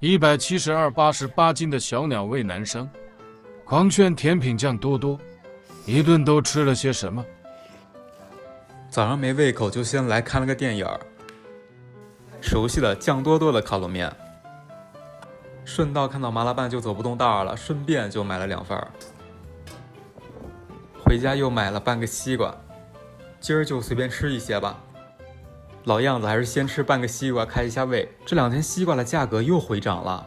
172.88斤的小鸟胃男生，狂炫甜品酱多多，一顿都吃了些什么？早上没胃口，就先来看了个电影，熟悉的酱多多的烤冷面。顺道看到麻辣拌就走不动道了，顺便就买了2份。回家又买了半个西瓜，今儿就随便吃一些吧。老样子，还是先吃半个西瓜开一下胃。这2天西瓜的价格又回涨了。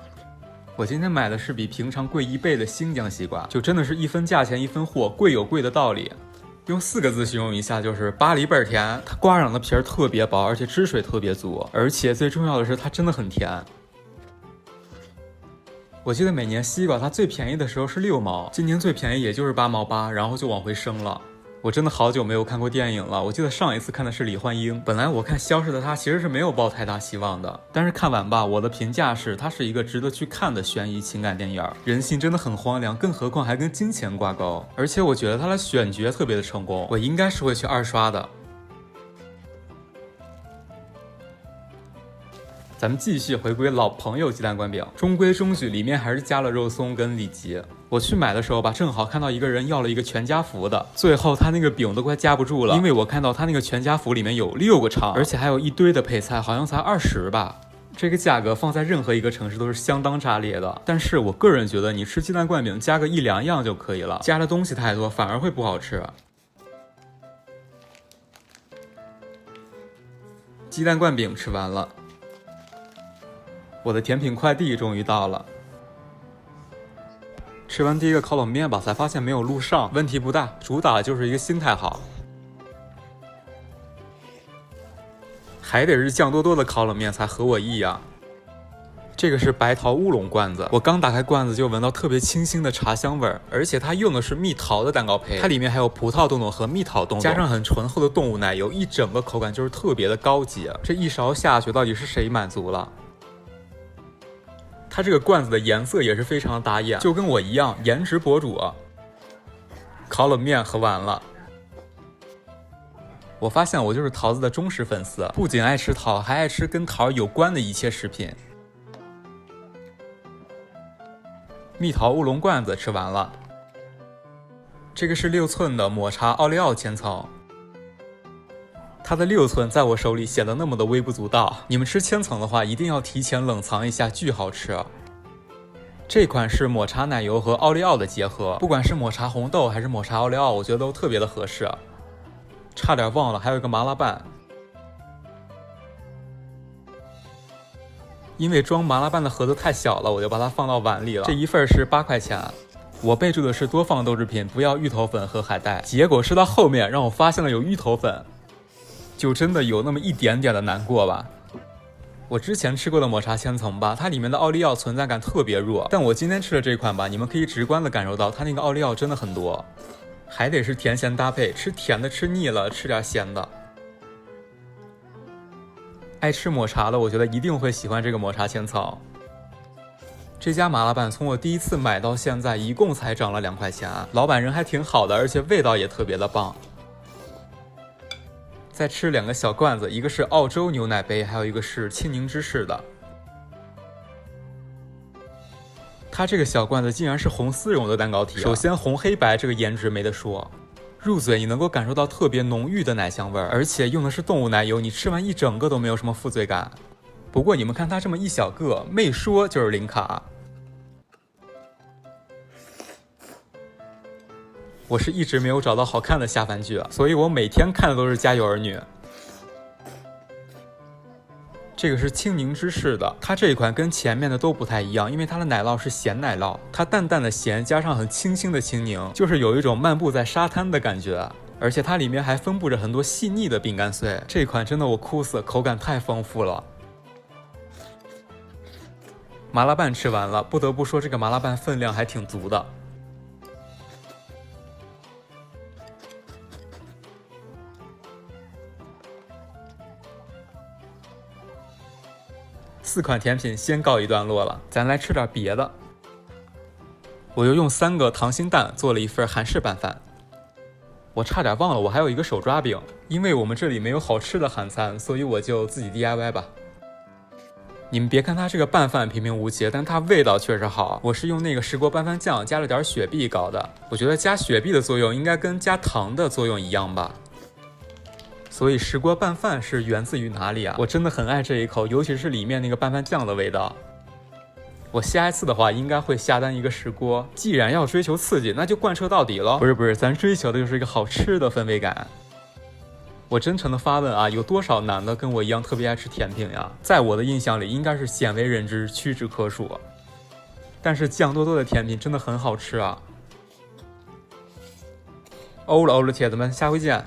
我今天买的是比平常贵1倍的新疆西瓜，就真的是一分价钱一分货，贵有贵的道理。用4个字形容一下，就是巴黎倍儿甜。它瓜瓤的皮儿特别薄，而且汁水特别足，而且最重要的是它真的很甜。我记得每年西瓜它最便宜的时候是6毛，今年最便宜也就是8毛8，然后就往回升了。我真的好久没有看过电影了，我记得上一次看的是李焕英。本来我看消失的她其实是没有抱太大希望的，但是看完吧，我的评价是它是一个值得去看的悬疑情感电影。人性真的很荒凉，更何况还跟金钱挂钩，而且我觉得它的选角特别的成功，我应该是会去2刷的。咱们继续回归老朋友鸡蛋灌饼，中规中矩，里面还是加了肉松跟里脊。我去买的时候吧，正好看到一个人要了一个全家福的，最后他那个饼都快夹不住了，因为我看到他那个全家福里面有6个肠，而且还有一堆的配菜，好像才20吧。这个价格放在任何一个城市都是相当炸裂的，但是我个人觉得你吃鸡蛋灌饼加个1、2样就可以了，加的东西太多反而会不好吃。鸡蛋灌饼吃完了，我的甜品快递终于到了。吃完第一个烤冷面吧，才发现没有录上，问题不大，主打的就是一个心态好。还得是酱多多的烤冷面才合我意啊。这个是白桃乌龙罐子，我刚打开罐子就闻到特别清新的茶香味儿，而且它用的是蜜桃的蛋糕胚，它里面还有葡萄豆豆和蜜桃豆豆，加上很醇厚的动物奶油，一整个口感就是特别的高级。这一勺下去，到底是谁满足了？它这个罐子的颜色也是非常的打眼，就跟我一样，颜值博主。烤冷面喝完了，我发现我就是桃子的忠实粉丝，不仅爱吃桃，还爱吃跟桃有关的一切食品。蜜桃乌龙罐子吃完了，这个是6寸的抹茶奥利奥千层。它的6寸在我手里显得那么的微不足道，你们吃千层的话一定要提前冷藏一下，巨好吃。这款是抹茶奶油和奥利奥的结合，不管是抹茶红豆还是抹茶奥利奥，我觉得都特别的合适。差点忘了还有一个麻辣拌，因为装麻辣拌的盒子太小了，我就把它放到碗里了。这一份是8块钱。我备注的是多放豆制品，不要芋头粉和海带，结果是到后面让我发现了有芋头粉，就真的有那么一点点的难过吧。我之前吃过的抹茶千层吧，它里面的奥利奥存在感特别弱，但我今天吃的这款吧，你们可以直观的感受到它那个奥利奥真的很多。还得是甜咸搭配，吃甜的吃腻了，吃点咸的。爱吃抹茶的，我觉得一定会喜欢这个抹茶千层。这家麻辣拌从我第一次买到现在，一共才涨了2块钱，老板人还挺好的，而且味道也特别的棒。再吃2个小罐子，一个是澳洲牛奶杯，还有一个是青柠芝士的。它这个小罐子竟然是红丝绒的蛋糕体，首先红黑白这个颜值没得说，入嘴你能够感受到特别浓郁的奶香味儿，而且用的是动物奶油，你吃完一整个都没有什么负罪感。不过你们看它这么一小个，没说就是零卡。我是一直没有找到好看的下饭剧，所以我每天看的都是《家有儿女》。这个是青柠芝士的，它这一款跟前面的都不太一样，因为它的奶酪是咸奶酪，它淡淡的咸加上很清新的青柠，就是有一种漫步在沙滩的感觉。而且它里面还分布着很多细腻的饼干碎，这款真的我哭死，口感太丰富了。麻辣拌吃完了，不得不说这个麻辣拌分量还挺足的。4款甜品先告一段落了，咱来吃点别的。我又用3个溏心蛋做了一份韩式拌饭。我差点忘了，我还有一个手抓饼，因为我们这里没有好吃的韩餐，所以我就自己 DIY 吧。你们别看它这个拌饭平平无奇，但它味道确实好。我是用那个石锅拌饭酱加了点雪碧搞的，我觉得加雪碧的作用应该跟加糖的作用一样吧。所以石锅拌饭是源自于哪里啊？我真的很爱这一口，尤其是里面那个拌饭酱的味道。我下一次的话应该会下单一个石锅。既然要追求刺激，那就贯彻到底咯。不是，咱追求的就是一个好吃的氛围感。我真诚的发问啊，有多少男的跟我一样特别爱吃甜品呀？在我的印象里，应该是鲜为人知，屈指可数。但是酱多多的甜品真的很好吃啊！欧了，铁子们，下回见。